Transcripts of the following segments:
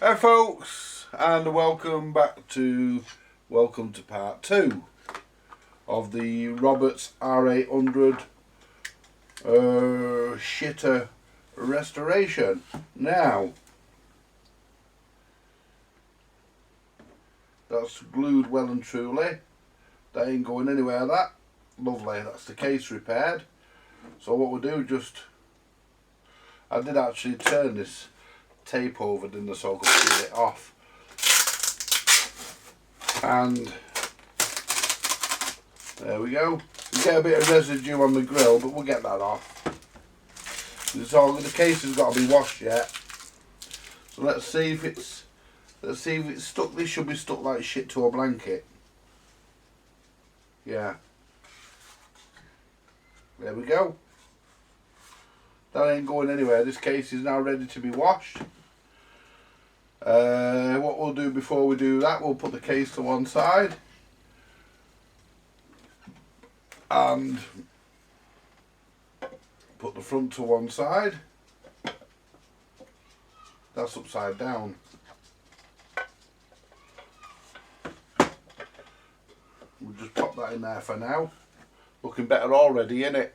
Hi folks, and welcome to part 2 of the Roberts R800 shitter restoration. Now, that's glued well and truly. That ain't going anywhere, that. Lovely, that's the case repaired. So what we'll do, I did actually turn this tape over, didn't I, so I could peel it off. And there we go. We get a bit of residue on the grill, but we'll get that off. The case has got to be washed yet. So let's see if it's stuck. This should be stuck like shit to a blanket. Yeah. There we go. That ain't going anywhere. This case is now ready to be washed. What we'll do before we do that, we'll put the case to one side and put the front to one side. That's upside down. We'll just pop that in there for now. Looking better already, innit?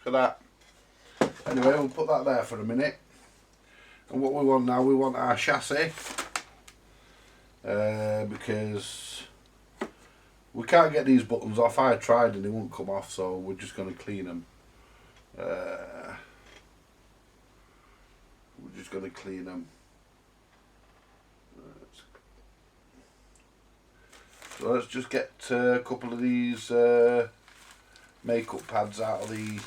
Look at that. Anyway, we'll put that there for a minute. And what we want now, we want our chassis, because we can't get these buttons off. I tried and they won't come off, so we're just going to clean them. So let's just get a couple of these makeup pads out of the...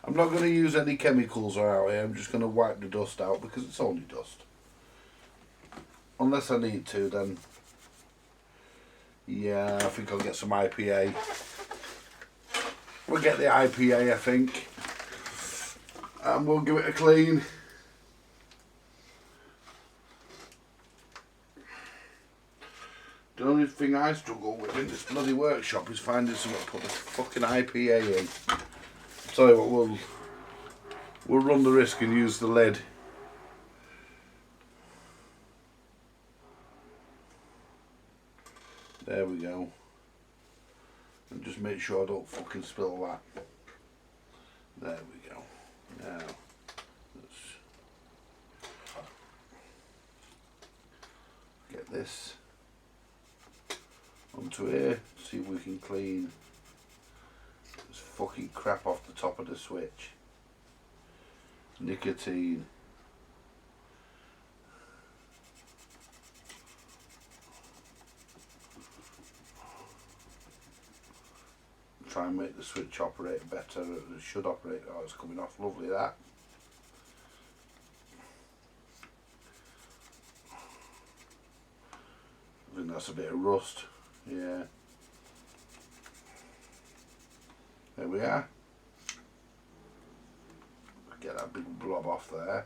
I'm not going to use any chemicals around here. I'm just going to wipe the dust out because it's only dust. Unless I need to, then yeah, I think I'll get some IPA. We'll get the IPA, I think, and we'll give it a clean. The only thing I struggle with in this bloody workshop is finding something to put the fucking IPA in. Tell you what, we'll run the risk and use the lid. There we go. And just make sure I don't fucking spill that. There we go. Now, let's get this onto here. See if we can clean this fucking crap off the top of the switch. Nicotine. Try and make the switch operate better. It should operate. Oh, it's coming off lovely, that. I think that's a bit of rust. Yeah. There we are. Get that big blob off there.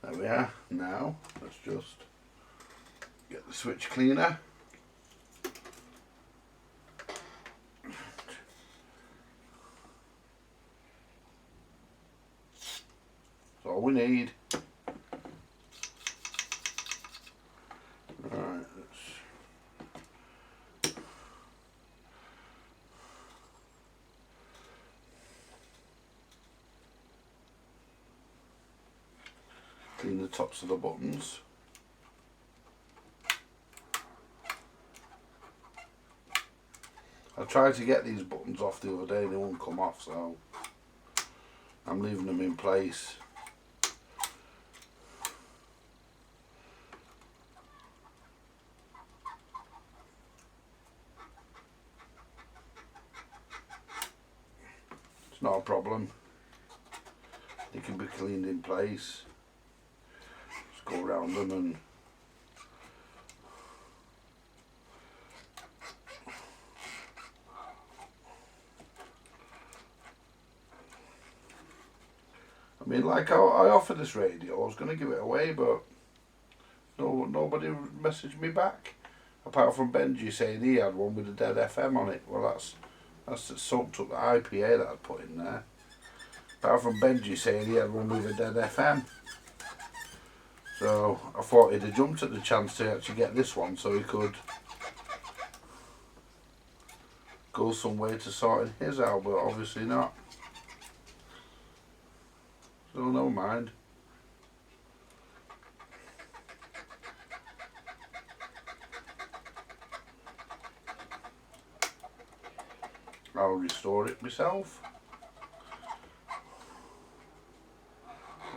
There we are. Now let's just get the switch cleaner. That's all we need. Alright, let's clean the tops of the buttons. I tried to get these buttons off the other day and they won't come off, so I'm leaving them in place. It's not a problem. They can be cleaned in place. Just go around them and I mean, like I offered this radio, I was going to give it away, but nobody messaged me back. Apart from Benji saying he had one with a dead FM on it. Well, that's soaked up the IPA that I'd put in there. Apart from Benji saying he had one with a dead FM. So I thought he'd have jumped at the chance to actually get this one so he could go some way to sorting his out, but obviously not. So no mind. I'll restore it myself.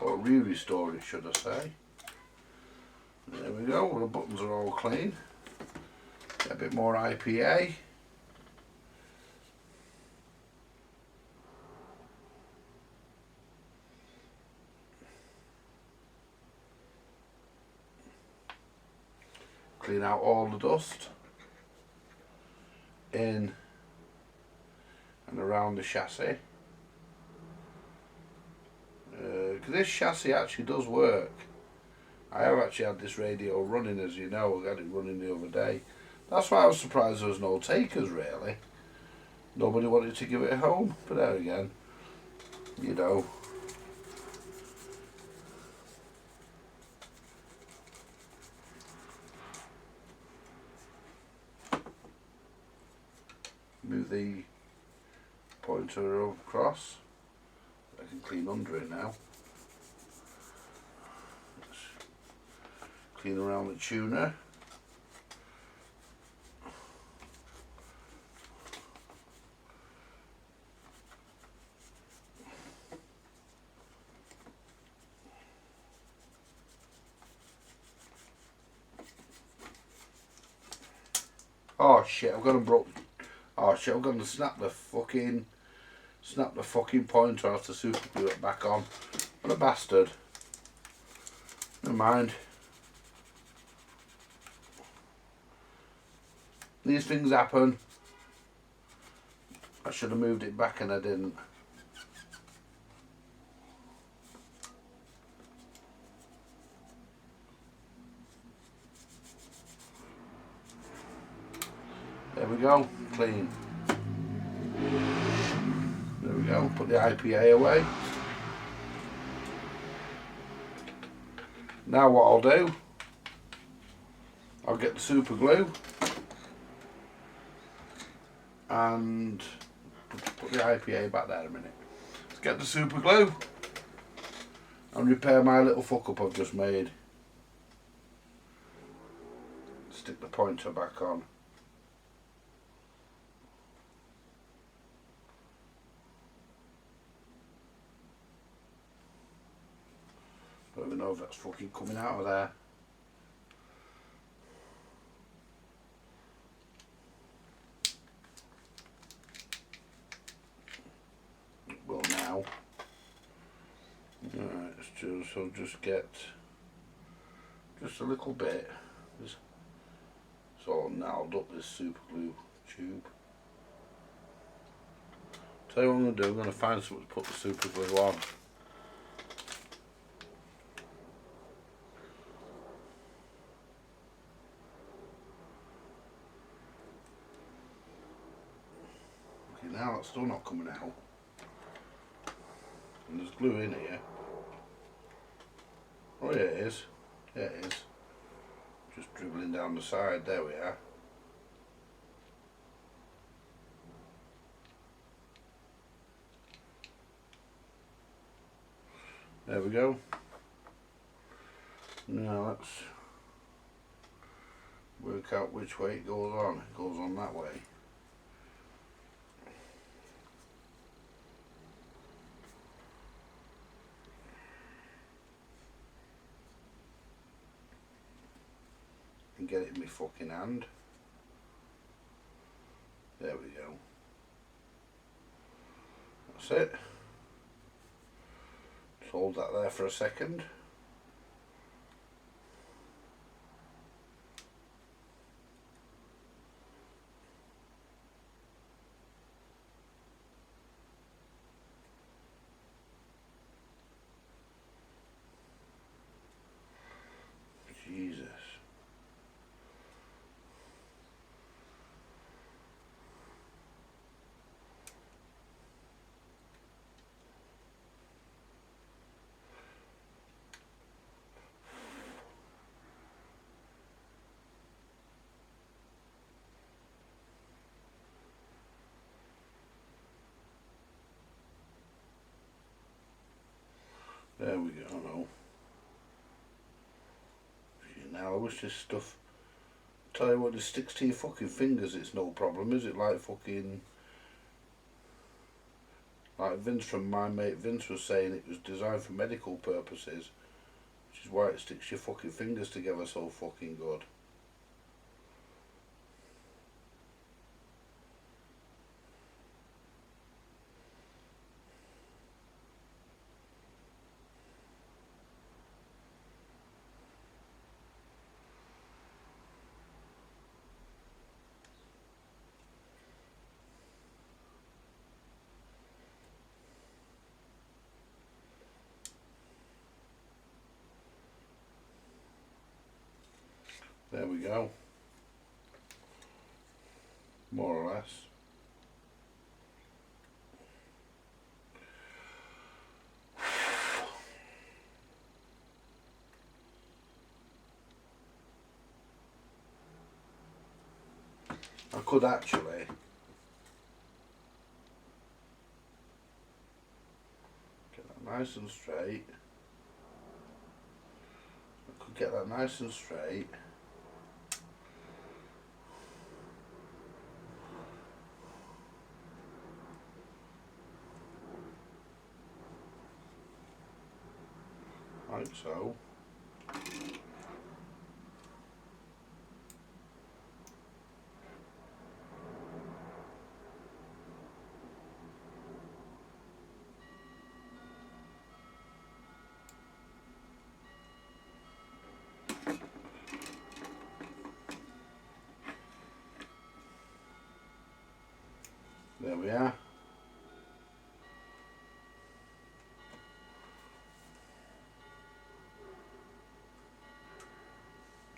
Or re-restore it, should I say. There we go, the buttons are all clean. Get a bit more IPA. Clean out all the dust in and around the chassis. Because this chassis actually does work. I have actually had this radio running, as you know. I had it running the other day. That's why I was surprised there was no takers, really. Nobody wanted to give it home, but there again, you know. Move the pointer across. I can clean under it now. Clean around the tuner. Oh shit, I've got them broke. Oh shit, I've got to snap the fucking pointer off to super glue it back on. What a bastard. Never mind. These things happen. I should have moved it back and I didn't. There we go, clean. There we go, put the IPA away. Now what I'll do, I'll get the super glue and put the IPA back there a minute. Let's get the super glue and repair my little fuck up I've just made. Stick the pointer back on. Don't even know if that's fucking coming out of there. Well now. Alright, so just get just a little bit. It's all nailed up, this super glue tube. Tell you what I'm going to do, I'm going to find something to put the super glue on. Now it's still not coming out, and there's glue in here. Oh yeah, it is. Yeah, it is. Just dribbling down the side. There we are. There we go. Now let's work out which way it goes on. It goes on that way. And get it in my fucking hand. There we go. That's it. Just hold that there for a second. Jesus. There we go. No. Now I wish this stuff. Tell you what, it sticks to your fucking fingers. It's no problem, is it? Like fucking. Like Vince from my mate Vince was saying, it was designed for medical purposes, which is why it sticks your fucking fingers together so fucking good. There we go. More or less. I could actually get that nice and straight. I could get that nice and straight. Like so. There we are.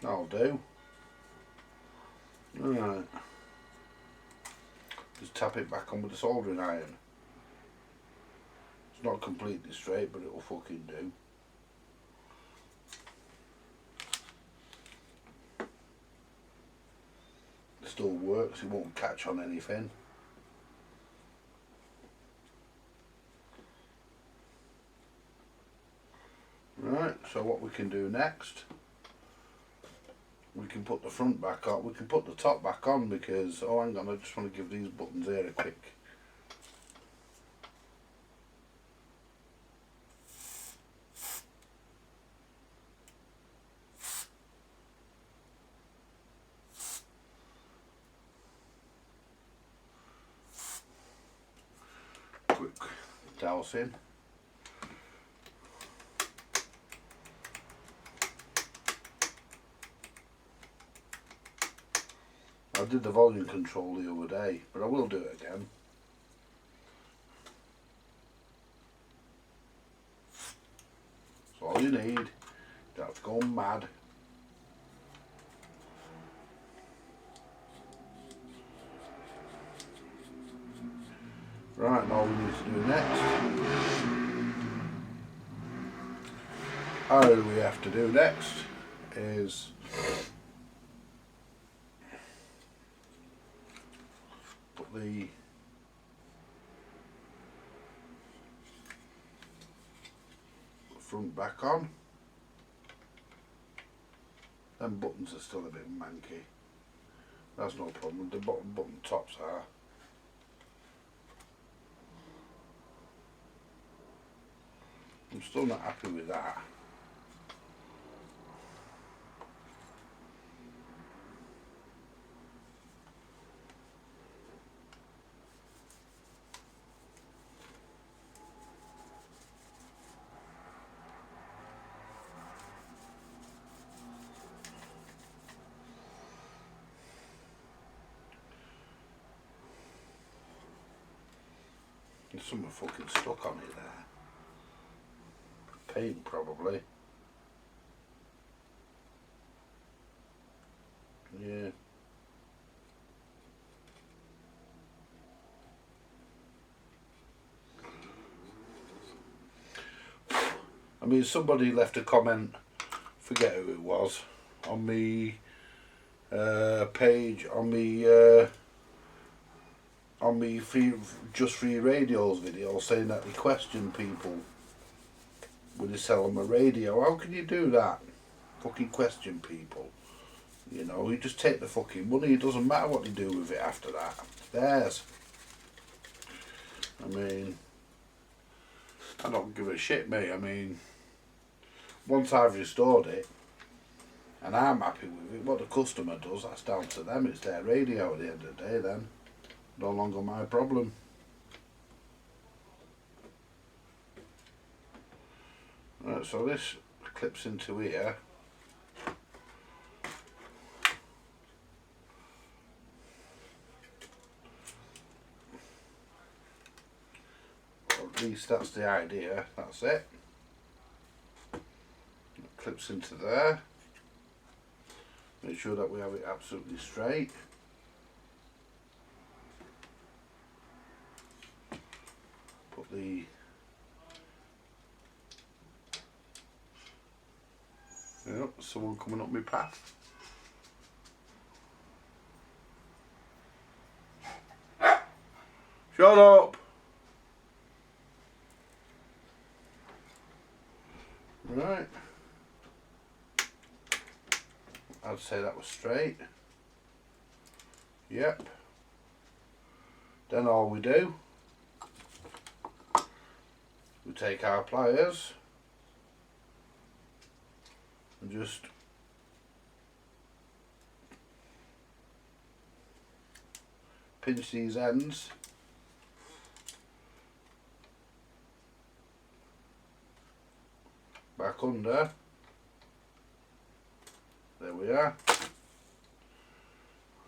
That'll do. Right. Just tap it back on with the soldering iron. It's not completely straight, but it'll fucking do. It still works, it won't catch on anything. Right, so what we can do next, we can put the front back on, we can put the top back on because, oh hang on, I just want to give these buttons here a quick. Quick dousing. I did the volume control the other day, but I will do it again. That's all you need. You don't have to go mad. Right, now all we need to do next. All we have to do next is put the front back on. Them buttons are still a bit manky. That's no problem. The bottom tops are. I'm still not happy with that. There's something fucking stuck on it there. Paint probably. Yeah. I mean, somebody left a comment, forget who it was, on me page, on me Just Free Radio's video, saying that they question people when you sell them a radio. How can you do that? Fucking question people. You know, you just take the fucking money. It doesn't matter what they do with it after that. It's theirs. I mean, I don't give a shit, mate. I mean, once I've restored it and I'm happy with it, what the customer does, that's down to them. It's their radio at the end of the day then. No longer my problem. Right, so this clips into here. Or at least that's the idea. That's it. It clips into there. Make sure that we have it absolutely straight. Put the yep, someone coming up my path. Shut up! Right. I'd say that was straight. Yep. Then all we do, we take our pliers and just pinch these ends back under. There we are.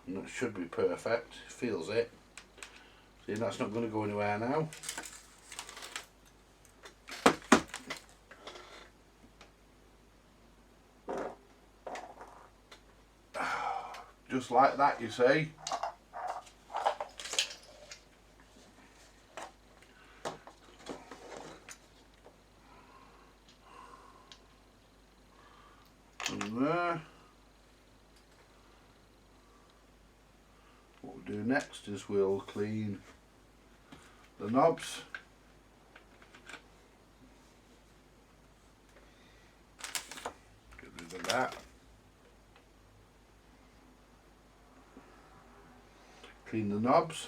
And that should be perfect. Feels it. See, that's not going to go anywhere now. Just like that, you see. And there. What we'll do next is we'll clean the knobs. Get rid of that. Clean the knobs.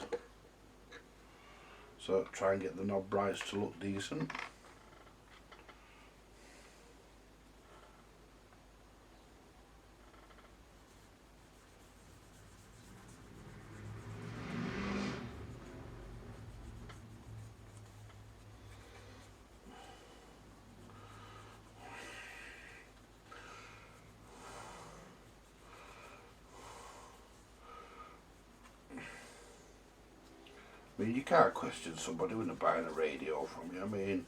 So try and get the knob brights to look decent. I mean, you can't question somebody when they're buying a radio from you. I mean,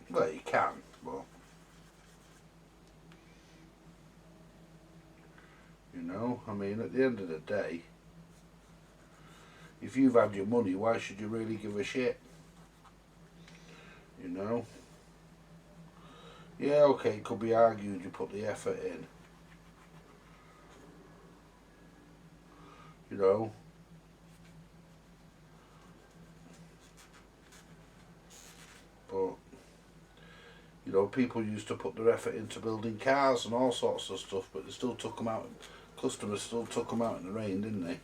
well, you can, but you know, I mean, at the end of the day, if you've had your money, why should you really give a shit? You know? Yeah, okay, it could be argued you put the effort in. You know? But, you know, people used to put their effort into building cars and all sorts of stuff, but they still took them out, customers still took them out in the rain, didn't they?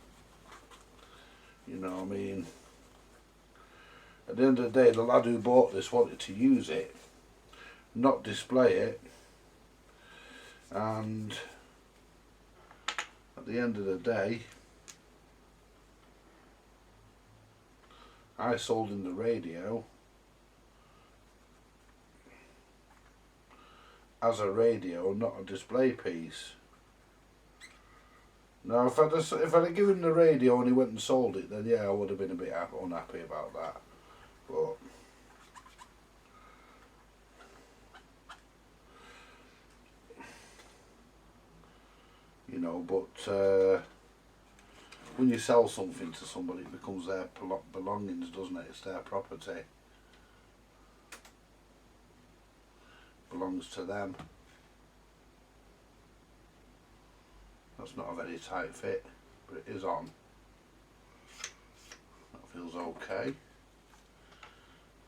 You know, I mean, at the end of the day, the lad who bought this wanted to use it, not display it, and at the end of the day, I sold him the radio as a radio, not a display piece. Now, if I'd have given him the radio and he went and sold it, then yeah, I would have been a bit unhappy about that. But you know, but when you sell something to somebody, it becomes their belongings, doesn't it? It's their property. Belongs to them. That's not a very tight fit, but it is on. That feels okay.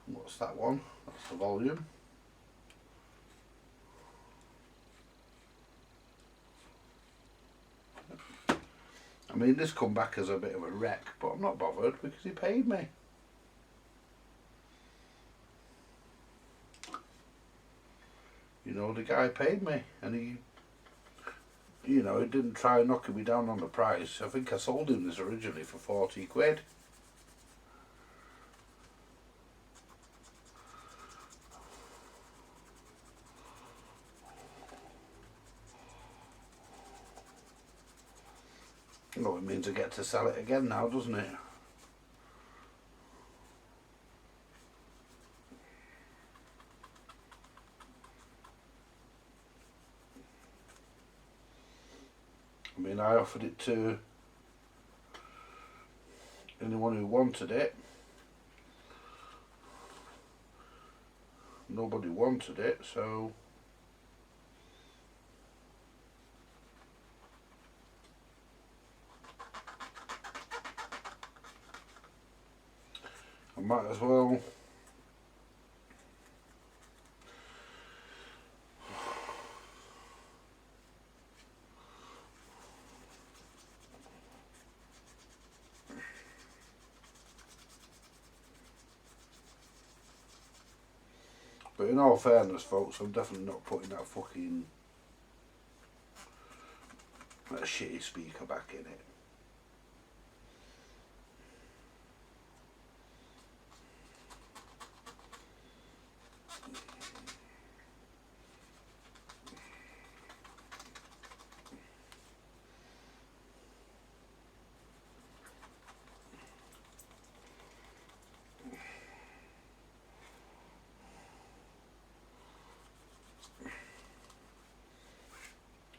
What's that one? That's the volume. I mean, this come back as a bit of a wreck, but I'm not bothered because he paid me. You know, the guy paid me, and he, you know, he didn't try knocking me down on the price. I think I sold him this originally for 40 quid. Well, it means I get to sell it again now, doesn't it? I mean, I offered it to anyone who wanted it. Nobody wanted it, so I might as well. But in all fairness, folks, I'm definitely not putting that fucking that shitty speaker back in it.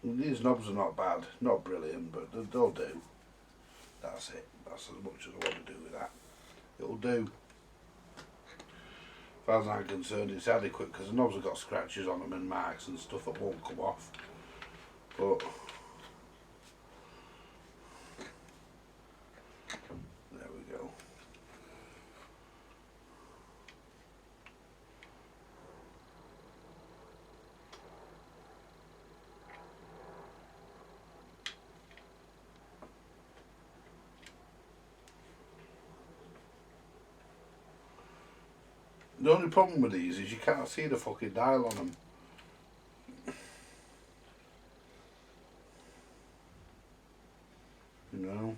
These knobs are not bad, not brilliant, but they'll do. That's it. That's as much as I want to do with that. It'll do. As far as I'm concerned, it's adequate because the knobs have got scratches on them and marks and stuff that won't come off. But there we go. The only problem with these is you can't see the fucking dial on them. You know?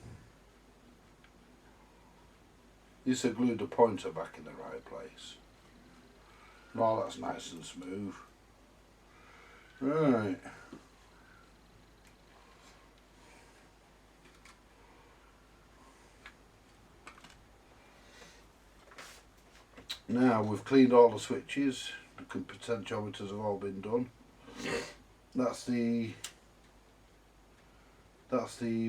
These have glued the pointer back in the right place. Oh, that's nice and smooth. Right. Now we've cleaned all the switches, the potentiometers have all been done. That's the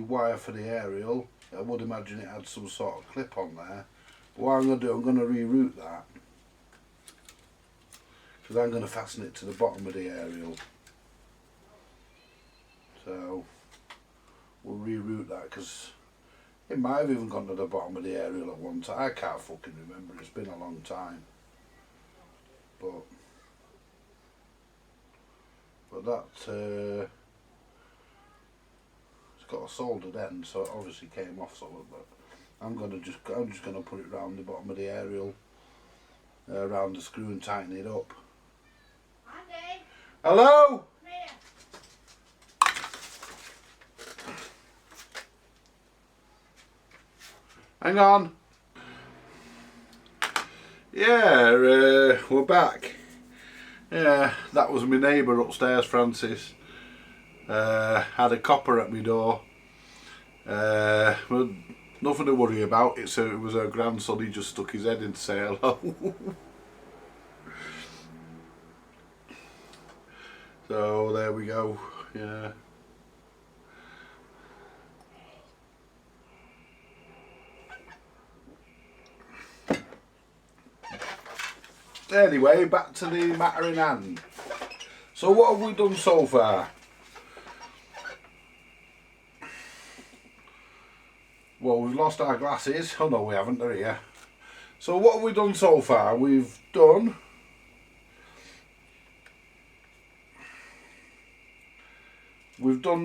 wire for the aerial. I would imagine it had some sort of clip on there. But what I'm going to do, I'm going to reroute that. Because I'm going to fasten it to the bottom of the aerial. So we'll reroute that because it might have even gone to the bottom of the aerial at one time. I can't fucking remember, it's been a long time. But that it's got a soldered end, so it obviously came off somewhere. But I'm just gonna put it round the bottom of the aerial, around the screw and tighten it up. Andy. Hello? Come here. Hang on. Yeah, we're back. Yeah, that was my neighbour upstairs, Francis. Had a copper at my door. Well, nothing to worry about. It was her grandson. He just stuck his head in to say hello. So there we go. Yeah. Anyway, back to the matter in hand. So what have we done so far? Well, we've lost our glasses. Oh no, we haven't. They're here. So what have we done so far? We've done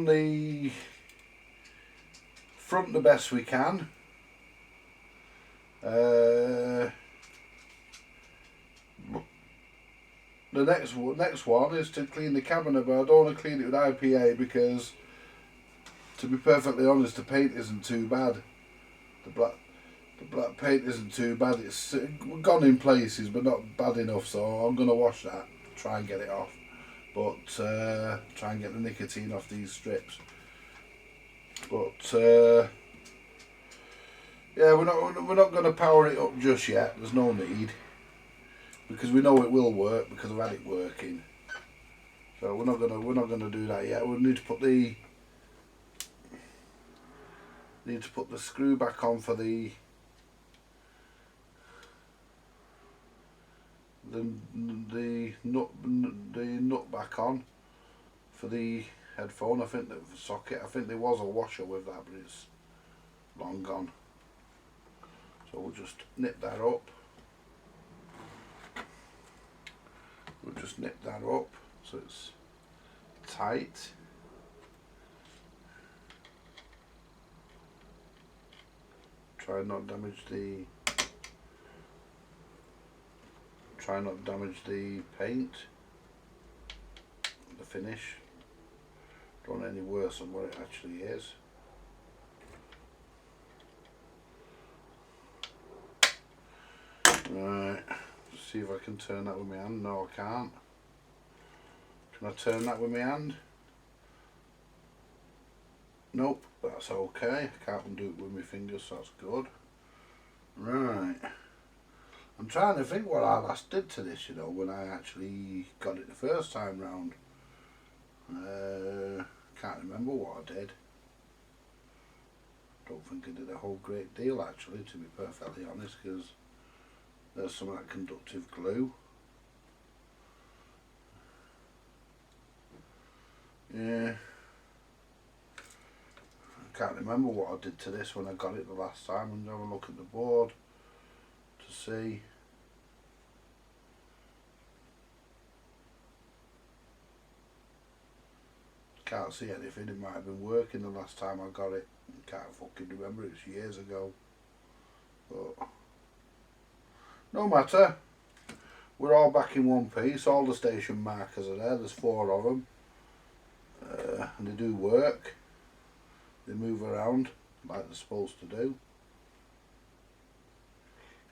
the front the best we can. The next one is to clean the cabinet, but I don't want to clean it with IPA because, to be perfectly honest, the paint isn't too bad. The black paint isn't too bad. It's gone in places, but not bad enough. So I'm gonna wash that, try and get it off, but try and get the nicotine off these strips. But yeah, we're not gonna power it up just yet. There's no need, because we know it will work because I've had it working. So we're not gonna do that yet. We need to put the screw back on for the nut back on for the headphone. I think the socket. I think there was a washer with that, but it's long gone. So we'll just nip that up. We'll just nip that up so it's tight. Try not to damage the paint, the finish. Don't want any worse than what it actually is. Right, let's see if I can turn that with my hand. No, I can't. Can I turn that with my hand? Nope, that's okay. I can't do it with my fingers, so that's good. Right. I'm trying to think what I last did to this, you know, when I actually got it the first time round. Can't remember what I did. Don't think I did a whole great deal, actually, to be perfectly honest, because there's some of that conductive glue. Yeah. I can't remember what I did to this when I got it the last time. I'm going to have a look at the board to see. Can't see anything. It might have been working the last time I got it. Can't fucking remember. It's years ago. But no matter. We're all back in one piece. All the station markers are there. There's 4 of them. And they do work. They move around like they're supposed to do.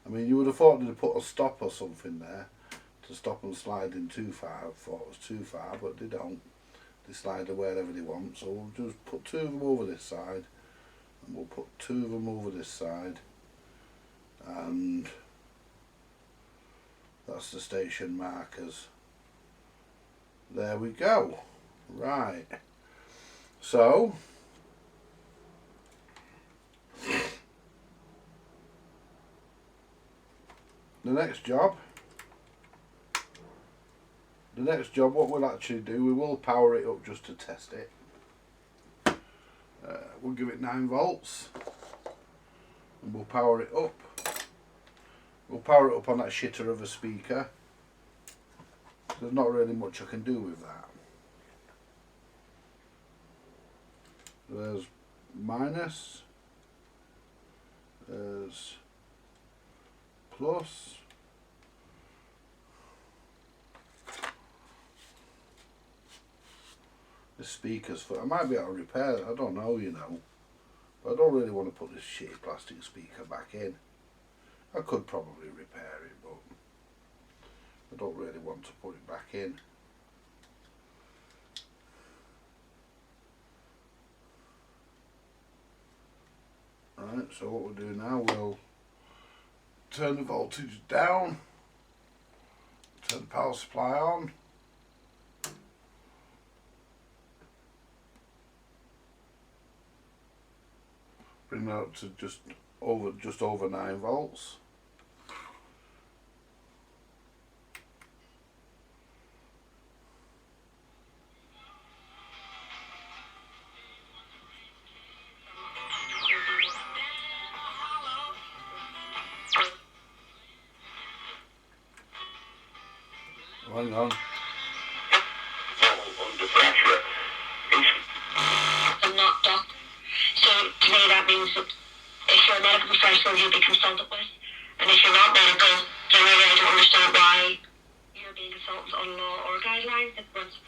I mean, you would have thought they'd put a stop or something there to stop them sliding too far. I thought it was too far, but they don't. They slide wherever they want. So we'll just put 2 of them over this side, and we'll put 2 of them over this side, and that's the station markers. There we go. Right. So the next job, what we'll actually do, we will power it up just to test it. We'll give it 9 volts and we'll power it up. We'll power it up on that shitter of a speaker. There's not really much I can do with that. There's minus, there's plus, the speakers for, I might be able to repair it, I don't know, you know, but I don't really want to put this shitty plastic speaker back in. I could probably repair it, but I don't really want to put it back in. Right, so what we'll do now, we'll turn the voltage down, turn the power supply on, bring that up to just over 9 volts. Hang on. Under pressure. I'm not doctor. So to me that means that if you're a medical professional you'll be consulted with, and if you're not medical then I really don't understand why you're being consulted on law or guidelines that runs.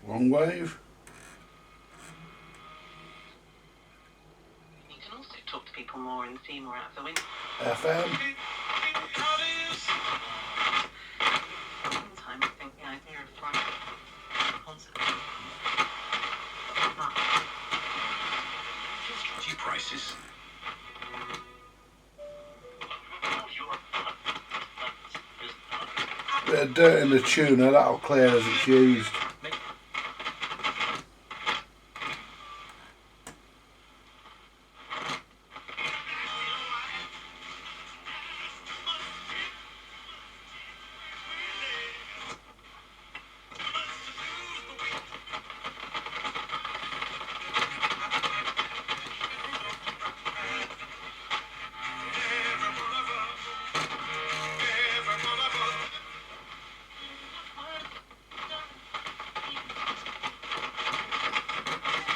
Long wave. You can also talk to people more and see more out the window. FM. Sometimes I think the idea of flying consequences. Cheap prices. Bit of dirt in the tuner, that'll clear as it's used.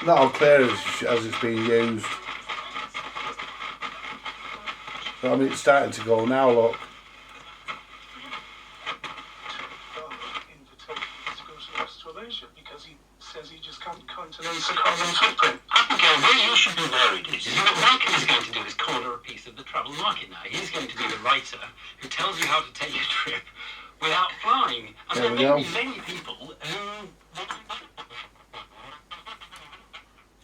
That'll clear as it's being used. So, I mean, it's starting to go now, look. Because he says he just can't countenance the carbon footprint. Abigail, where you should be worried is that Michael is going to do is corner a piece of the travel market now. He's going to be the writer who tells you how to take a trip without flying. And There we there may go. be many people who...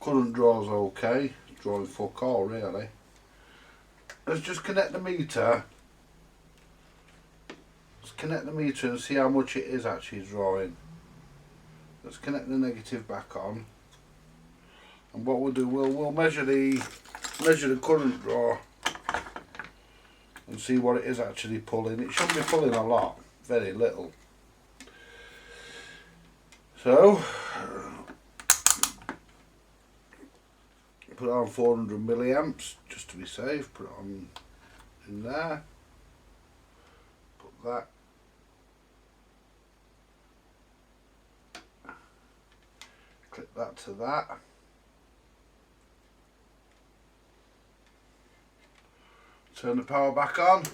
Current draw's okay. Drawing fuck all, really. Let's just connect the meter. Let's connect the meter and see how much it is actually drawing. Let's connect the negative back on. And what we'll do, we'll measure the current draw and see what it is actually pulling. It shouldn't be pulling a lot, very little. So put it on 400 milliamps just to be safe. Put it on in there. Put that. Clip that to that. Turn the power back on.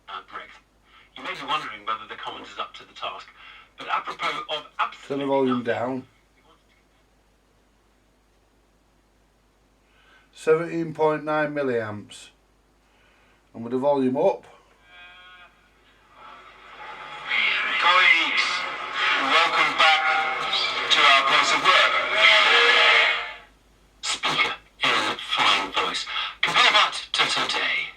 Correct. You may be wondering whether the comment is up to the task, but apropos of absolutely... Turn the volume nothing, down. 17.9 milliamps. And with the volume up. Colleagues, welcome back to our place of work. Speaker in flying voice. Compare that to today.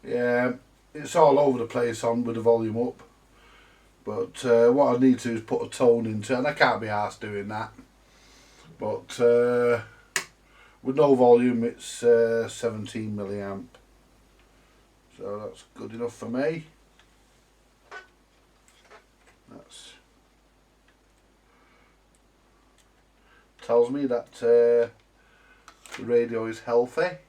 Yeah, it's all over the place on with the volume up. But what I need to do is put a tone into it, and I can't be arsed doing that. But with no volume, it's 17 milliamp. So that's good enough for me. That's tells me that the radio is healthy.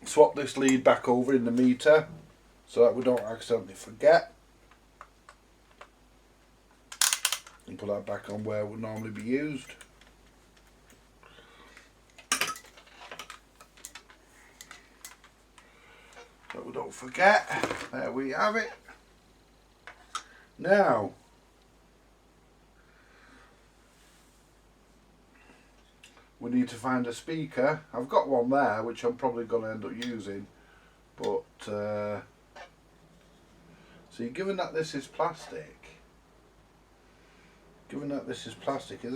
Swap this lead back over in the meter so that we don't accidentally forget, and put that back on where it would normally be used. So we don't forget. There we have it. Now we need to find a speaker. I've got one there which I'm probably going to end up using, but see, given that this is plastic, it's a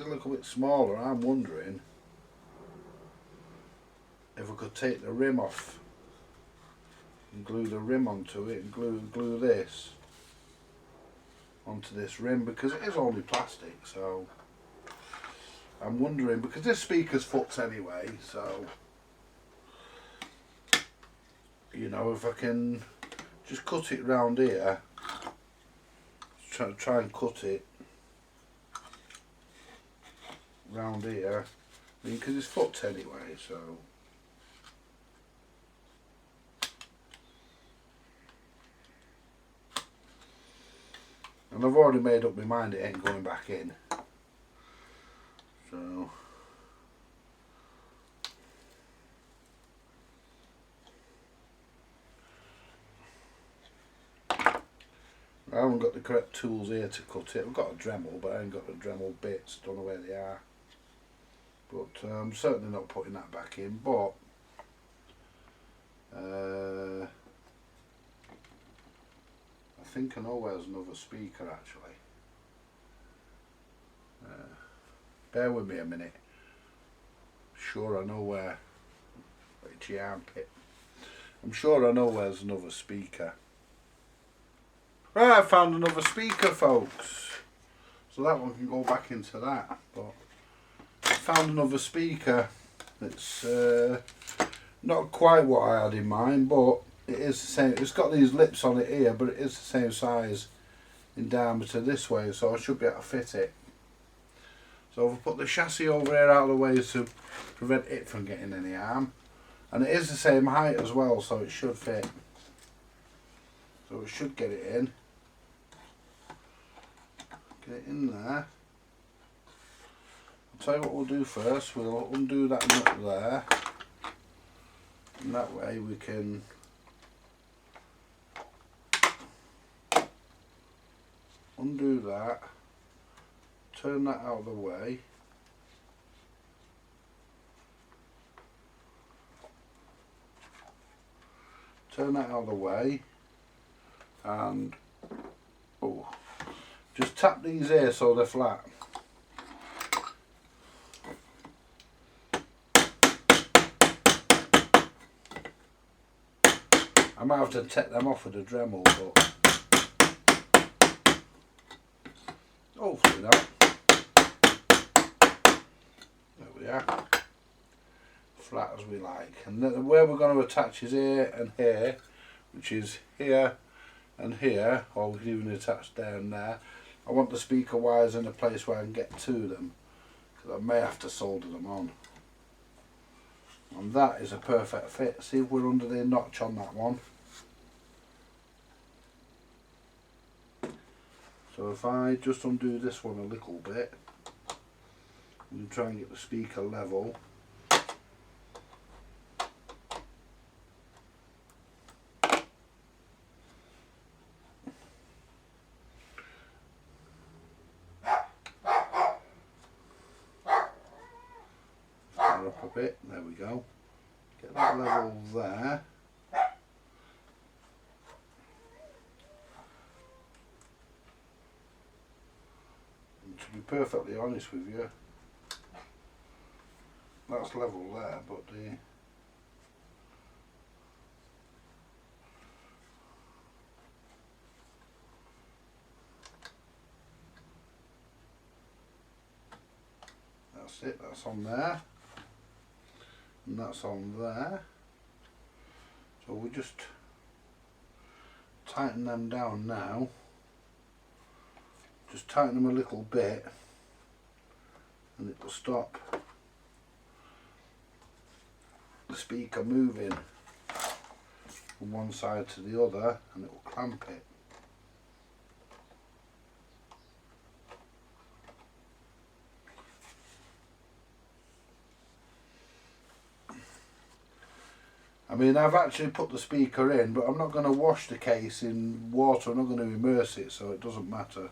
little bit smaller. I'm wondering if I could take the rim off and glue the rim onto it and glue this onto this rim, because it is only plastic. So I'm wondering, because this speaker's foot's anyway, so you know, if I can just cut it round here, try and cut it round here, because it's foot's anyway, so and I've already made up my mind it ain't going back in. So I haven't got the correct tools here to cut it. I've got a Dremel, but I ain't got the Dremel bits, don't know where they are. But I'm certainly not putting that back in, but I think I know where's another speaker actually. Bear with me a minute. Sure I know where. It's your armpit. I'm sure I know where's another speaker. Right, I found another speaker, folks. So that one can go back into that. But I found another speaker. It's not quite what I had in mind, but it is the same. It's got these lips on it here, but it is the same size in diameter this way, so I should be able to fit it. So I've put the chassis over here out of the way to prevent it from getting any harm. And it is the same height as well, so it should fit. So it should get it in. Get it in there. I'll tell you what we'll do first. We'll undo that nut there. And that way we can undo that. Turn that out of the way. Turn that out of the way. And just tap these here so they're flat. I might have to take them off with a Dremel, but hopefully not. There we are. Flat as we like. And then where we're going to attach is here and here, which is here and here, or we can even attach there and there. I want the speaker wires in a place where I can get to them, because I may have to solder them on. And that is a perfect fit. See if we're under the notch on that one. So if I just undo this one a little bit and try and get the speaker level. Up a bit, there we go. Get that level there. And to be perfectly honest with you, that's level there, but that's it, that's on there. And that's on there. So we just tighten them down now. Just tighten them a little bit and it will stop the speaker moving from one side to the other, and it will clamp it. I mean, I've actually put the speaker in, but I'm not going to wash the case in water. I'm not going to immerse it, so it doesn't matter.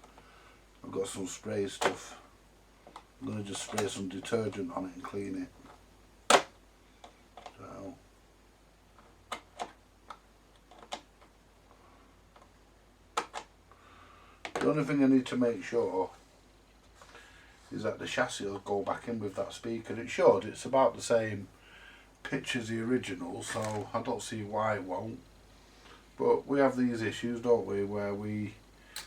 I've got some spray stuff. I'm going to just spray some detergent on it and clean it. So the only thing I need to make sure is that the chassis will go back in with that speaker. It should. It's about the same pitch as the original, so I don't see why it won't. But we have these issues, don't we, where we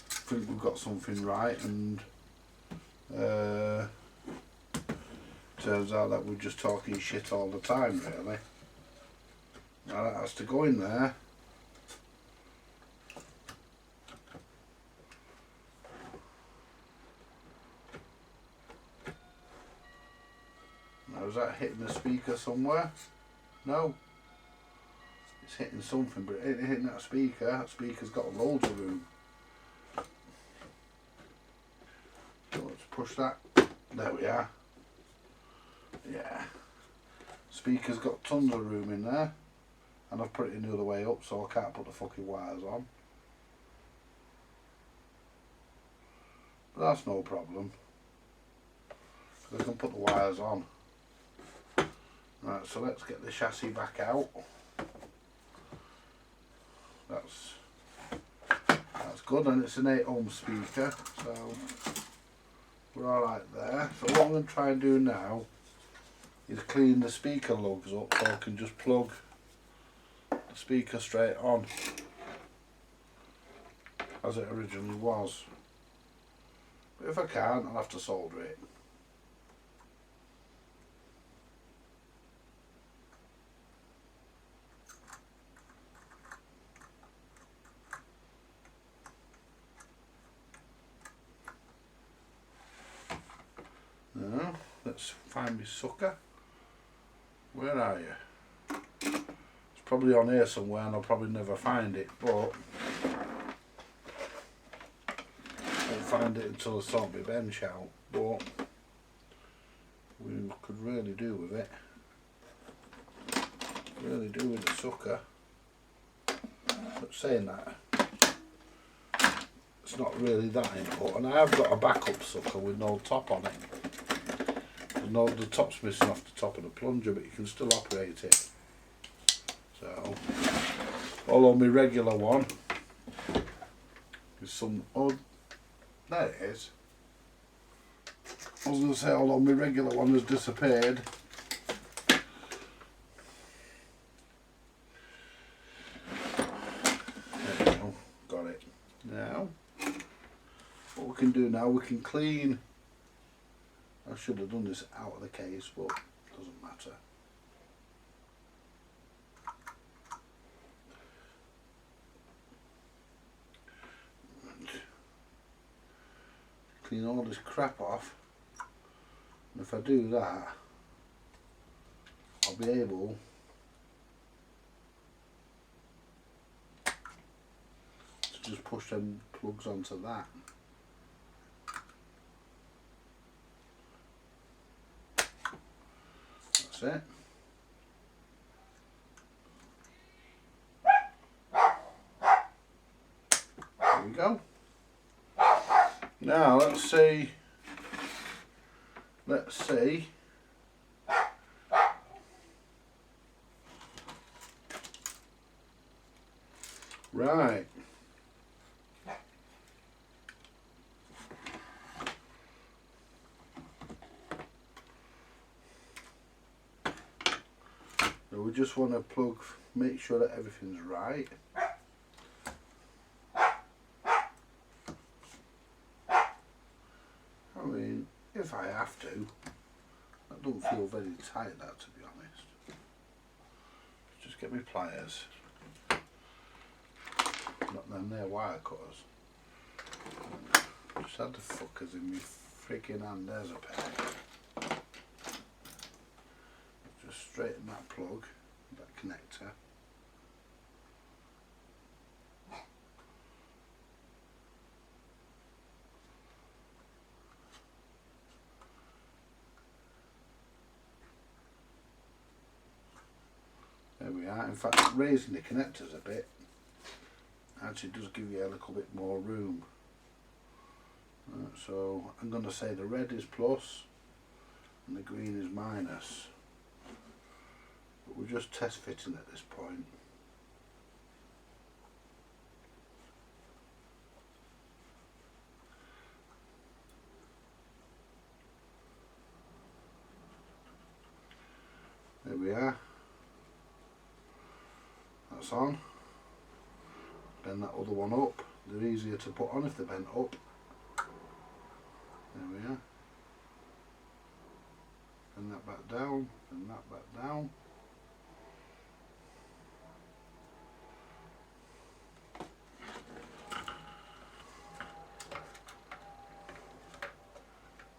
think we've got something right and turns out that we're just talking shit all the time, really. Now that has to go in there. Now is that hitting the speaker somewhere? No. It's hitting something, but it ain't hitting that speaker. That speaker's got loads of room. So let's push that. There we are. Yeah. Speaker's got tons of room in there. And I've put it the other way up so I can't put the fucking wires on. But that's no problem. I can put the wires on. Right, so let's get the chassis back out. That's good, and it's an 8 ohm speaker, so we're alright there. So what I'm going to try and do now is clean the speaker lugs up so I can just plug the speaker straight on as it originally was. But if I can't, I'll have to solder it. Now, let's find my sucker. Where are you? It's probably on here somewhere and I'll probably never find it, but won't find it until I sort my bench out. But we could really do with it. Really do with the sucker. But saying that, it's not really that important. I have got a backup sucker with no top on it. No, the top's missing off the top of the plunger, but you can still operate it. So, although my regular one is some odd. There it is. I was going to say, although my regular one has disappeared. There we go, got it. Now, what we can do now, we can clean. I should have done this out of the case, but it doesn't matter. And clean all this crap off, and if I do that, I'll be able to just push them plugs onto that. It. There we go. Now let's see. Right. So we just want to plug, make sure that everything's right. I mean, if I have to, that don't feel very tight, that, to be honest. Just get me pliers. Not them, they're wire cutters. Just had the fuckers in my freaking hand. There's a pair. Just straighten that plug, that connector. There we are. In fact, raising the connectors a bit actually does give you a little bit more room. So I'm going to say the red is plus and the green is minus. But we're just test fitting at this point. There we are. That's on. bend that other one up. They're easier to put on if they're bent up. There we are. Bend that back down, bend that back down.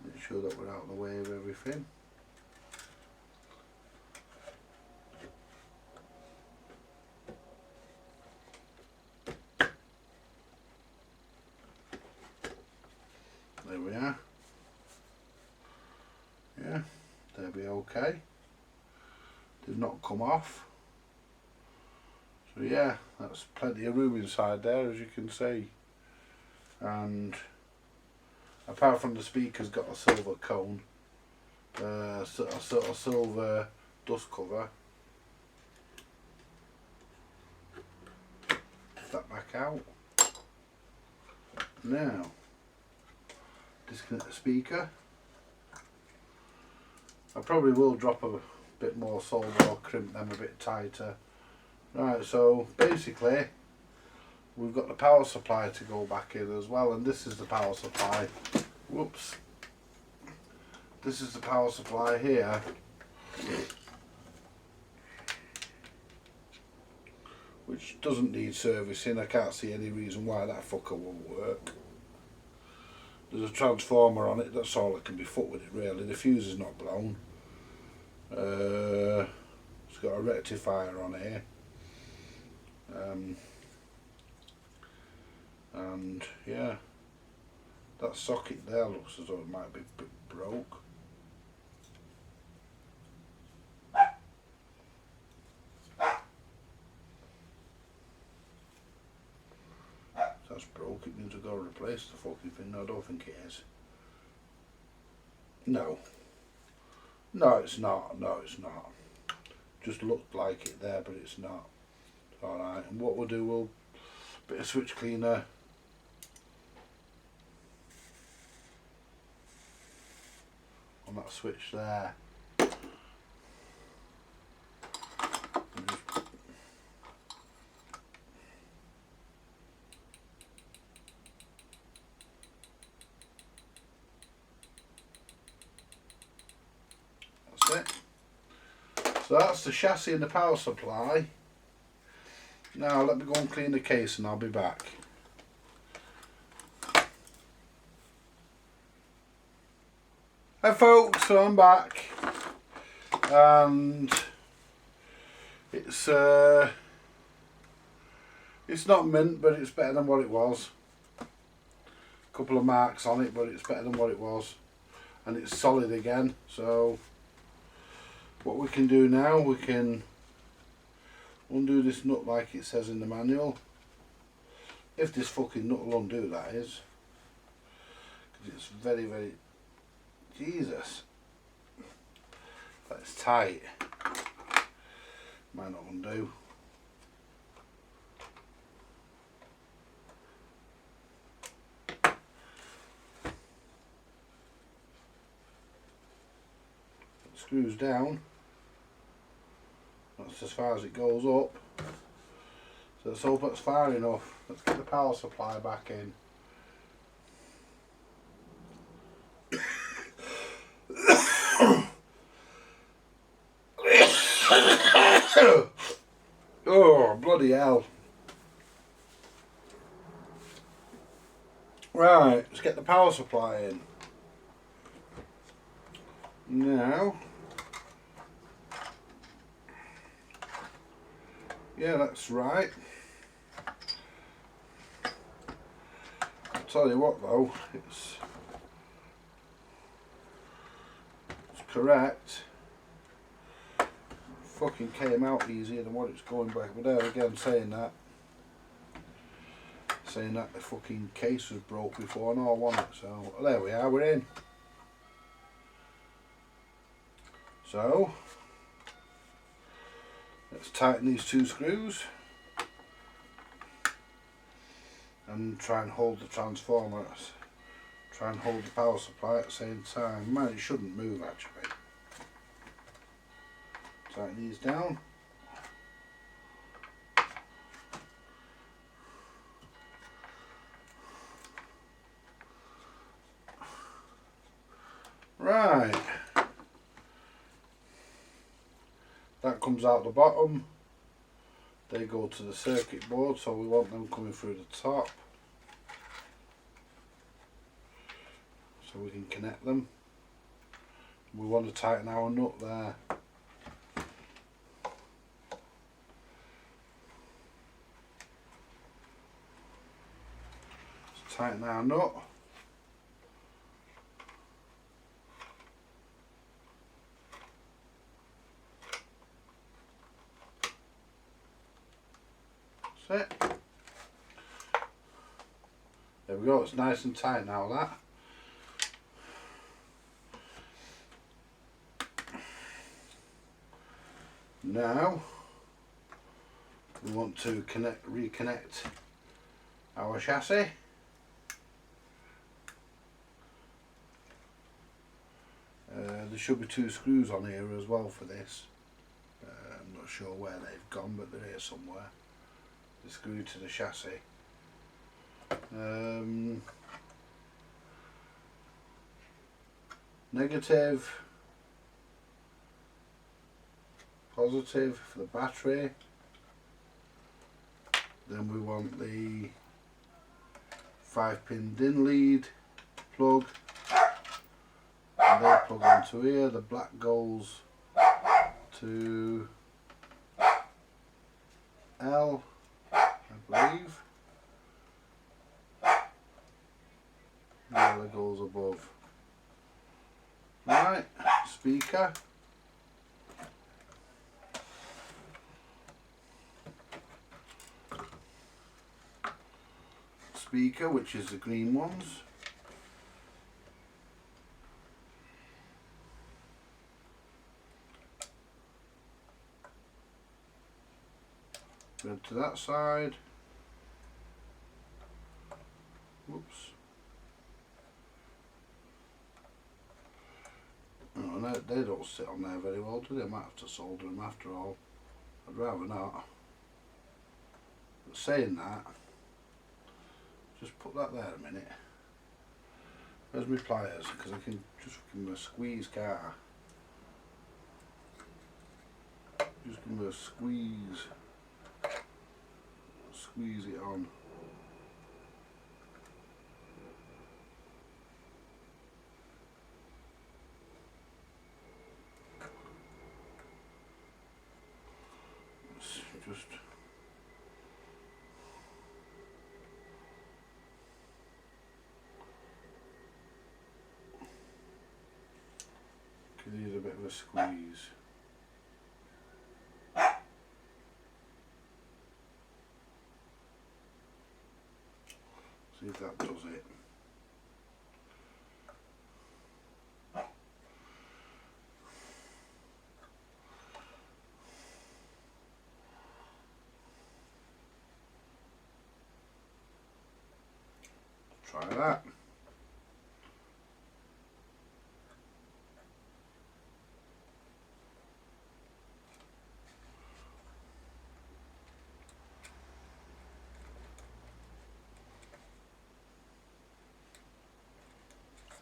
Make sure that we're out of the way of everything. There we are. Yeah, they'll be okay. They've not come off. So yeah, that's plenty of room inside there, as you can see. And apart from the speaker's got a silver cone, a sort of silver dust cover. Put that back out. Now, disconnect the speaker. I probably will drop a bit more solder or crimp them a bit tighter. Right, so basically we've got the power supply to go back in as well, and this is the power supply. Whoops. This is the power supply here. Which doesn't need servicing. I can't see any reason why that fucker won't work. There's a transformer on it, that's all that can be fucked with it really. The fuse is not blown. It's got a rectifier on here. And yeah, that socket there looks as though it might be a bit broke. That's broke, it means we've got to replace the fucking thing. No, I don't think it is. No. No, it's not. No, it's not. Just looked like it there, but it's not. Alright, and what we'll do, we'll bit of switch cleaner. On that switch there. So that's the chassis and the power supply. Now let me go and clean the case and I'll be back. Hi folks, so I'm back. And it's not mint, but it's better than what it was. A couple of marks on it, but it's better than what it was. And it's solid again, so what we can do now, we can undo this nut like it says in the manual. If this fucking nut will undo, that is. Because it's very, very... Jesus. That's tight. Might not undo. It screws down. That's as far as it goes up. So let's hope that's far enough. Let's get the power supply back in. Oh, bloody hell. Right, let's get the power supply in. Now, yeah, that's right. I'll tell you what though, it's correct. Fucking came out easier than what it's going back, but there again, saying that the fucking case was broke before and all, wasn't it? So there we are, we're in. So let's tighten these two screws and try and hold the transformer, try and hold the power supply at the same time. Man, it shouldn't move actually. Tighten these down. comes out the bottom. They go to the circuit board, so we want them coming through the top. So we can connect them. We want to tighten our nut there. Let's tighten our nut. That's it. There we go, it's nice and tight now, that. Now we want to reconnect our chassis. There should be 2 screws on here as well for this. I'm not sure where they've gone, but they're here somewhere. The screw to the chassis. Negative, positive for the battery. Then we want the 5-pin DIN lead plug, and they plug onto here. The black goes to L, I believe. The yellow goes above. Right, speaker. Speaker, which is the green ones. Red to that side. Whoops. Oh, no, they don't sit on there very well, do they? I might have to solder them after all. I'd rather not. But saying that, just put that there a minute. Where's my pliers? Because I can just give them a squeeze, can't I? Just give them a squeeze. Squeeze it on. Just could use a bit of a squeeze. See if that does it. Try that.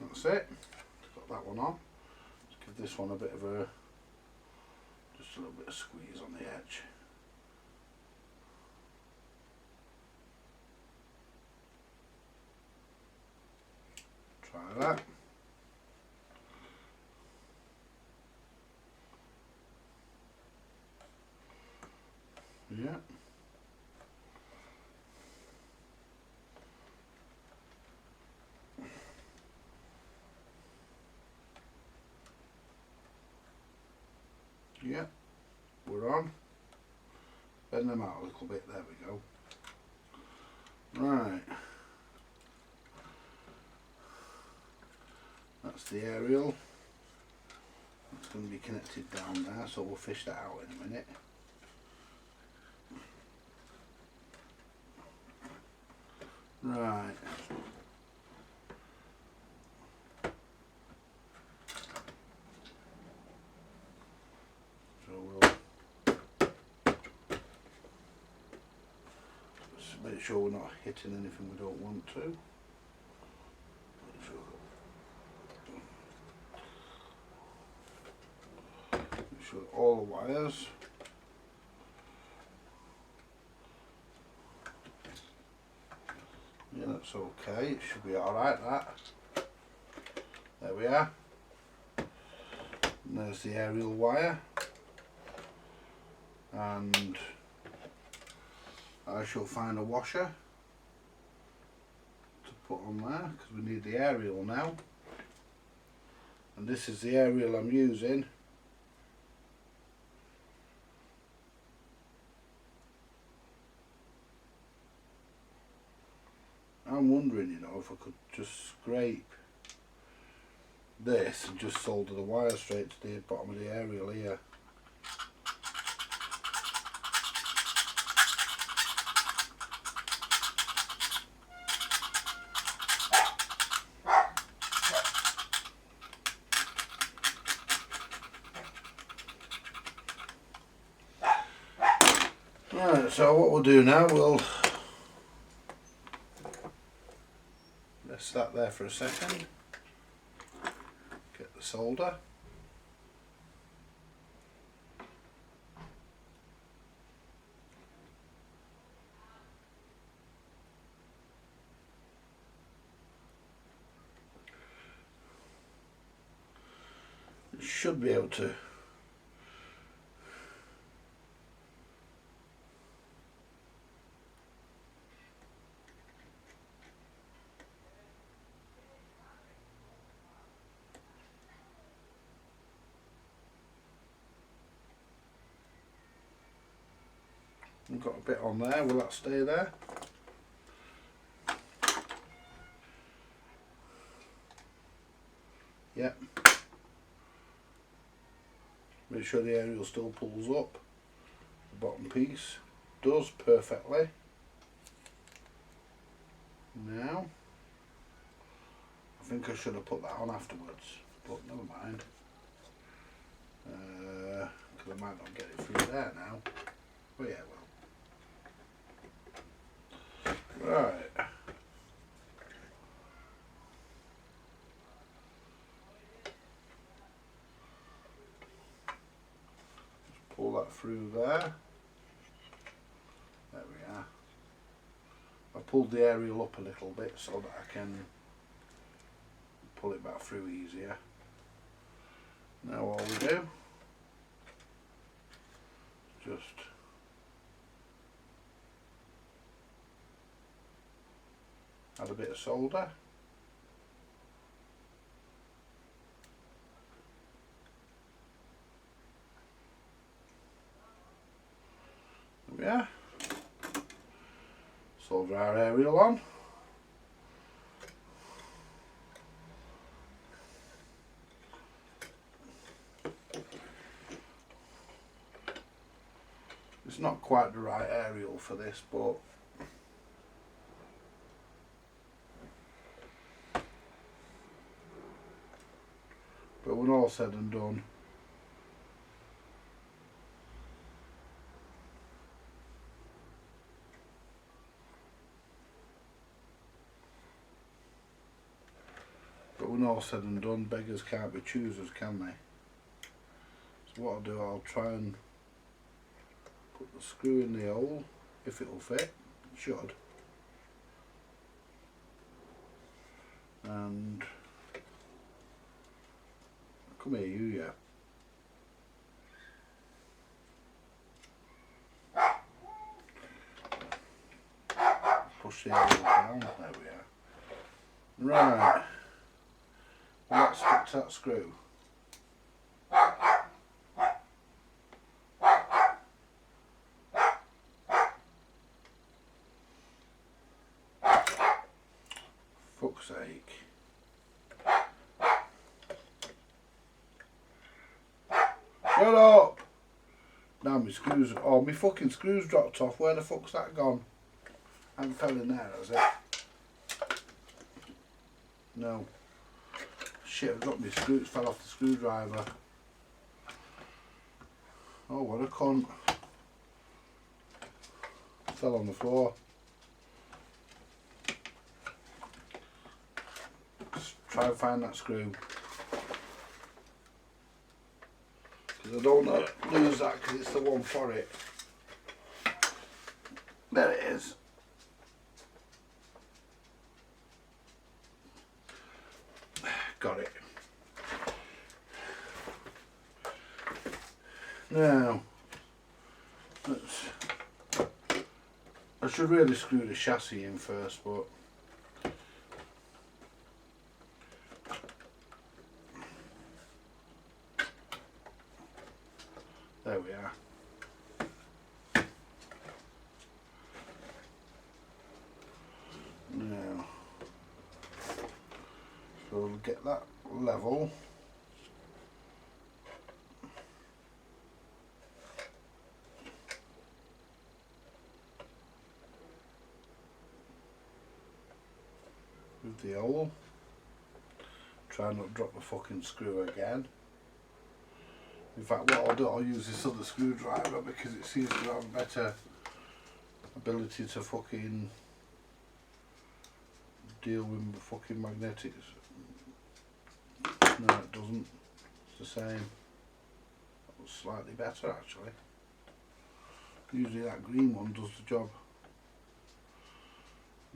That's it. Got that one on. Let's give this one a bit of a, just a little bit of squeeze on the edge. Try that. Yeah. Yeah, we're on. Bend them out a little bit, there we go. Right. That's the aerial. It's going to be connected down there, so we'll fish that out in a minute. Right. So we'll just make sure we're not hitting anything we don't want to. Make sure all the wires that's okay, it should be alright that. There we are. And there's the aerial wire. And I shall find a washer to put on there because we need the aerial now. And this is the aerial I'm using. I'm wondering, you know, if I could just scrape this and just solder the wire straight to the bottom of the aerial here. Right, so what we'll do now, we'll rest that there for a second, get the solder. It should be able to We've got a bit on there, will that stay there? Yep. Make sure the aerial still pulls up. The bottom piece does perfectly. Now, I think I should have put that on afterwards, but never mind. Because I might not get it through there now. But yeah, well. Right. Just pull that through there. There we are. I pulled the aerial up a little bit so that I can pull it back through easier. Now all we do, just add a bit of solder. There we are. Solder our aerial on. It's not quite the right aerial for this, but when all said and done, beggars can't be choosers, can they? So what I'll do, I'll try and put the screw in the hole, if it'll fit. It should. And come here, you, yeah. Push the aerial down. There we are. Right. Let's fix that screw. Fuck's sake. Shut up! Now my screws, oh my fucking screws dropped off. Where the fuck's that gone? I haven't fell in there, has it? No. Shit, I've got my screws, fell off the screwdriver. Oh, what a cunt. Fell on the floor. Just try and find that screw. Because I don't want to lose that because it's the one for it. There it is. Now, I should really screw the chassis in first, but there we are. Now, so we'll get that level. With the hole. Try not to drop the fucking screw again. In fact, what I'll do, I'll use this other screwdriver because it seems to have a better ability to fucking deal with the fucking magnetics. No, it doesn't. It's the same. Slightly better actually. Usually that green one does the job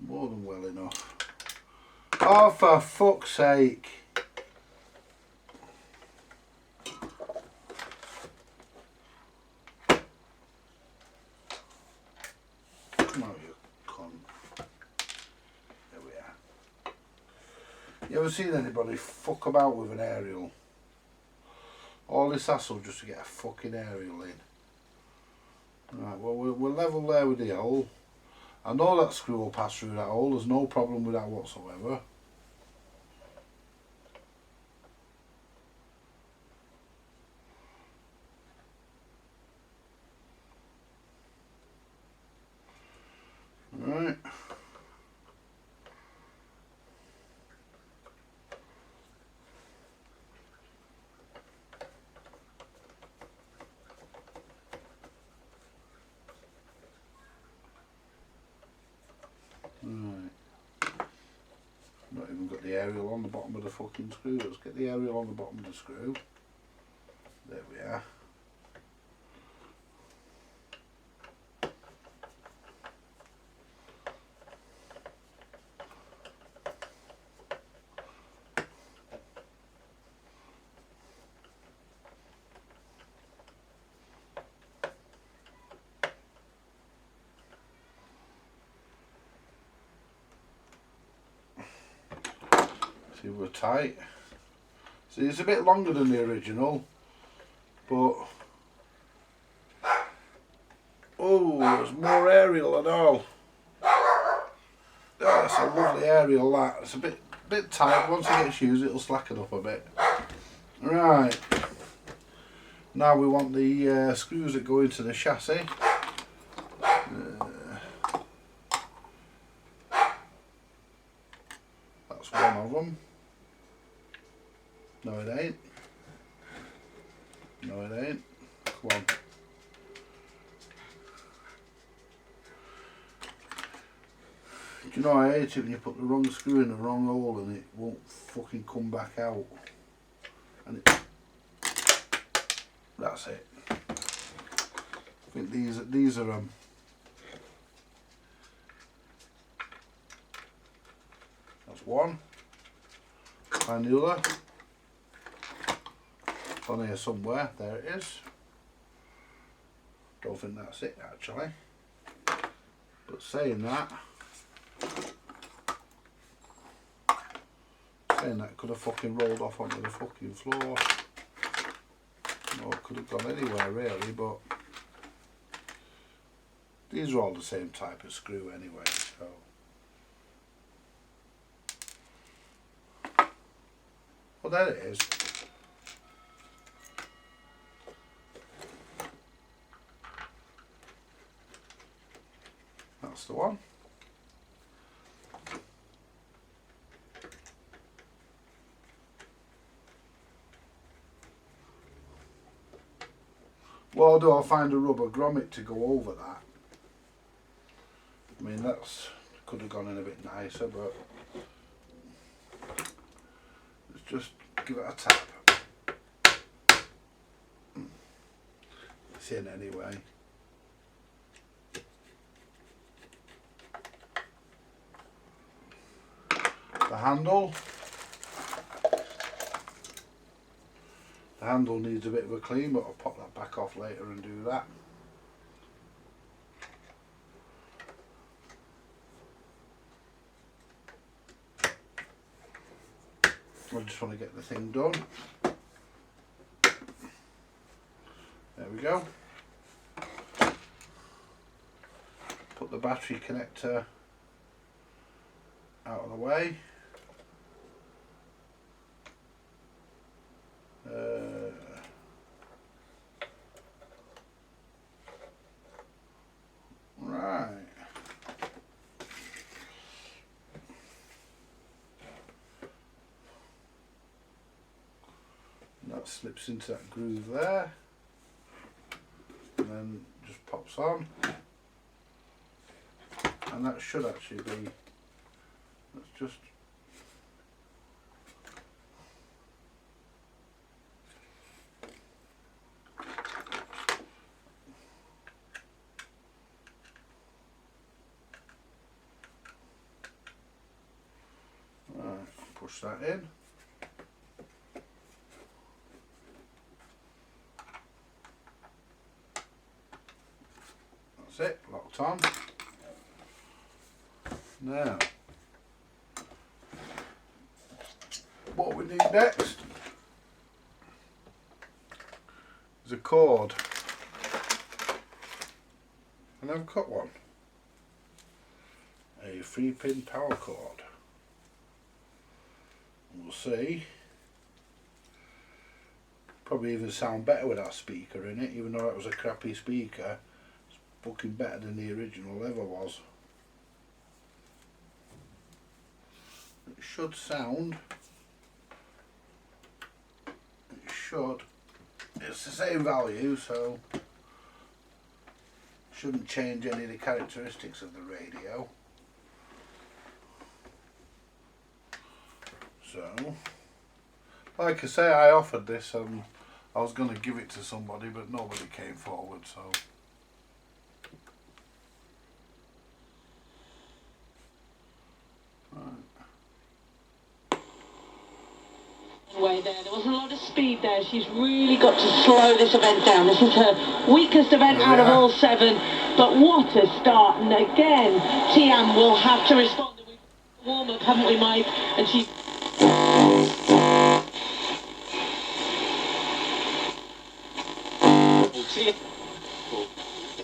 more than well enough. Oh, for fuck's sake. No, you cunt. There we are. You ever seen anybody fuck about with an aerial? All this hassle just to get a fucking aerial in. Right, well we're level there with the hole. I know that screw will pass through that hole, there's no problem with that whatsoever. Right. Right. Not even got the aerial on the bottom of the fucking screw. Let's get the aerial on the bottom of the screw. There we are. See, we're tight. See, it's a bit longer than the original, but oh, there's more aerial than all. Oh, that's a lovely aerial. That it's a bit tight. Once it gets used, it'll slacken up a bit. Right. Now we want the screws that go into the chassis. That's one of them. No, it ain't. No, it ain't. Come on. Do you know, I hate it when you put the wrong screw in the wrong hole and it won't fucking come back out. And it, that's it. I think these are that's one. And the other. It's on here somewhere. There it is. Don't think that's it actually. But saying that could have fucking rolled off onto the fucking floor. Or it could have gone anywhere really, but these are all the same type of screw anyway, so. Well, there it is. That's the one. What I'll do, I'll find a rubber grommet to go over that. I mean, that's could have gone in a bit nicer, but let's just give it a tap. It's in anyway. The The handle needs a bit of a clean, but I'll pop that back off later and do that. I just want to get the thing done. There we go. Put the battery connector out of the way. Right. And that slips into that groove there. And then just pops on. And that should actually be, let's just push that in. That's it, locked on. Now, what we need next is a cord. And I've got one. A 3-pin power cord. We'll see. Probably even sound better with that speaker in it, even though it was a crappy speaker. It's fucking better than the original ever was. It should sound. It should. It's the same value, so shouldn't change any of the characteristics of the radio. So, like I say, I offered this. I was going to give it to somebody, but nobody came forward. So, way there was a lot of speed there. She's really got to slow this event down. This is her weakest event out of all 7, but what a start. And again, Tian will have to respond. We've warm up, haven't we, Mike? And she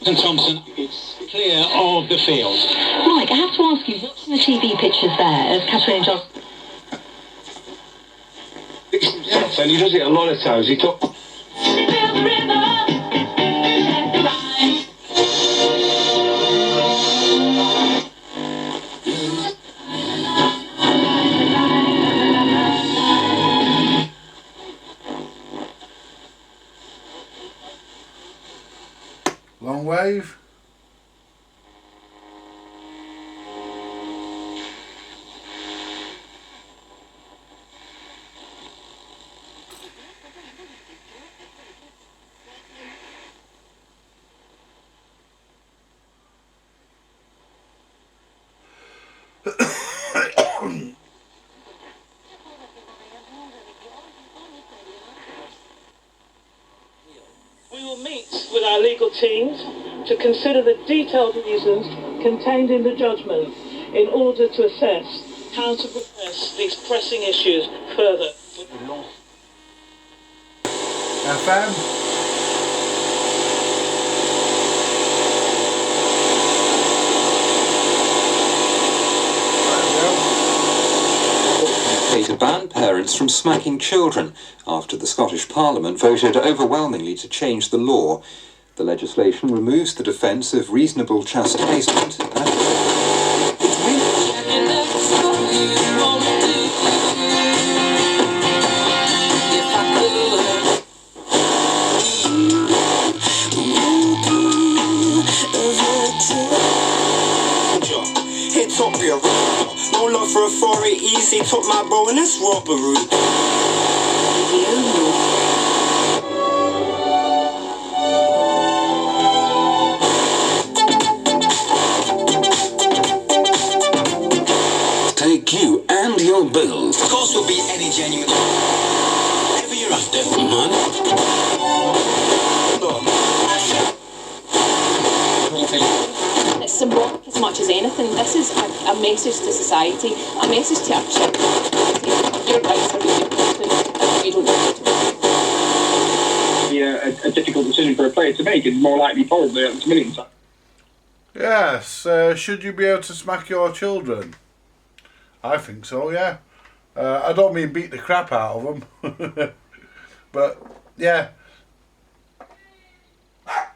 and Thompson, it's clear of the field. Mike, I have to ask you, watching the TV pictures there of Catherine and John. And he does it a lot of times. He took. long wave. We will meet with our legal teams to consider the detailed reasons contained in the judgment in order to assess how to progress these pressing issues further. FM. To ban parents from smacking children after the Scottish Parliament voted overwhelmingly to change the law. The legislation removes the defence of reasonable chastisement. No love for authority, easy took my bro and that's robbery. Take you and your bills. Of course will be any genuine. Whatever you're at. Step man. It's symbolic as much as anything. This is a message to society, a message to our children. Your rights are really important and you don't need to be a difficult decision for a player to make. It's more likely probably at this minute. Yes, should you be able to smack your children? I think so, yeah. I don't mean beat the crap out of them. But, yeah.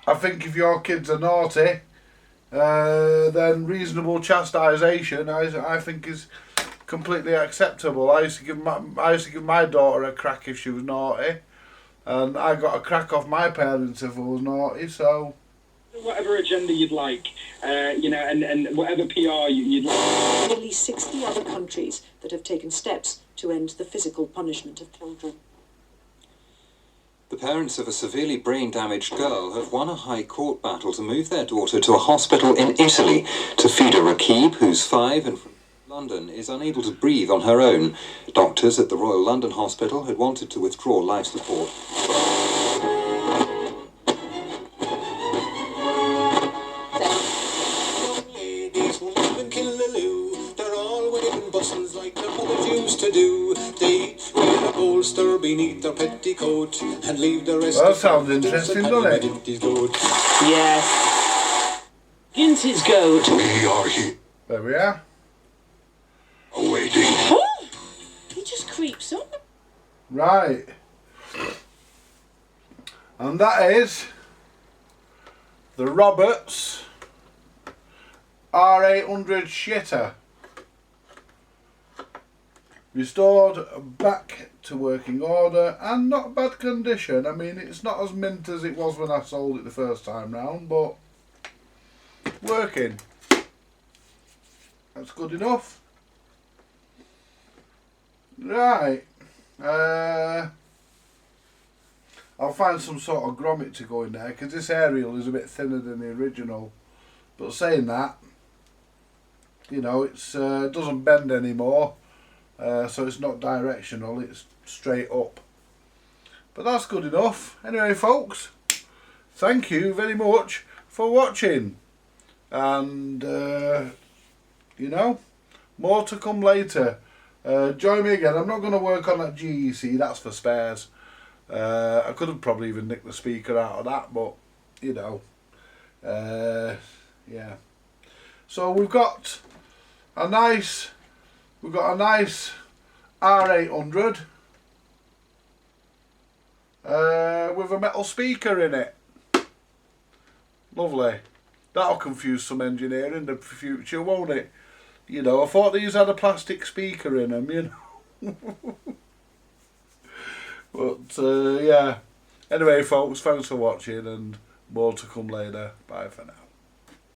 I think if your kids are naughty, then reasonable chastisation, I think, is completely acceptable. I used to give my daughter a crack if she was naughty, and I got a crack off my parents if I was naughty. So whatever agenda you'd like, you know, and whatever PR you'd like. At least 60 other countries that have taken steps to end the physical punishment of children. The parents of a severely brain-damaged girl have won a high court battle to move their daughter to a hospital in Italy. Tafida Rakib, who's 5 and from London, is unable to breathe on her own. Doctors at the Royal London Hospital had wanted to withdraw life support. Beneath their petticoat and leave the rest. Well, that sounds interesting, doesn't it? Yes. Gins his goat. We are here. There we are. Awaiting. Oh, he just creeps up. Right. And that is the Roberts R800 shitter. Restored back to working order and not bad condition. I mean, it's not as mint as it was when I sold it the first time round, but working. That's good enough. Right. I'll find some sort of grommet to go in there because this aerial is a bit thinner than the original. But saying that, you know, it doesn't bend anymore. So it's not directional, it's straight up. But that's good enough. Anyway, folks, thank you very much for watching. And, you know, more to come later. Join me again. I'm not going to work on that GEC, that's for spares. I could have probably even nicked the speaker out of that, but, you know, yeah. So we've got a nice R800 with a metal speaker in it. Lovely. That'll confuse some engineer in the future, won't it? You know, I thought these had a plastic speaker in them, you know. But, yeah. Anyway, folks, thanks for watching and more to come later. Bye for now.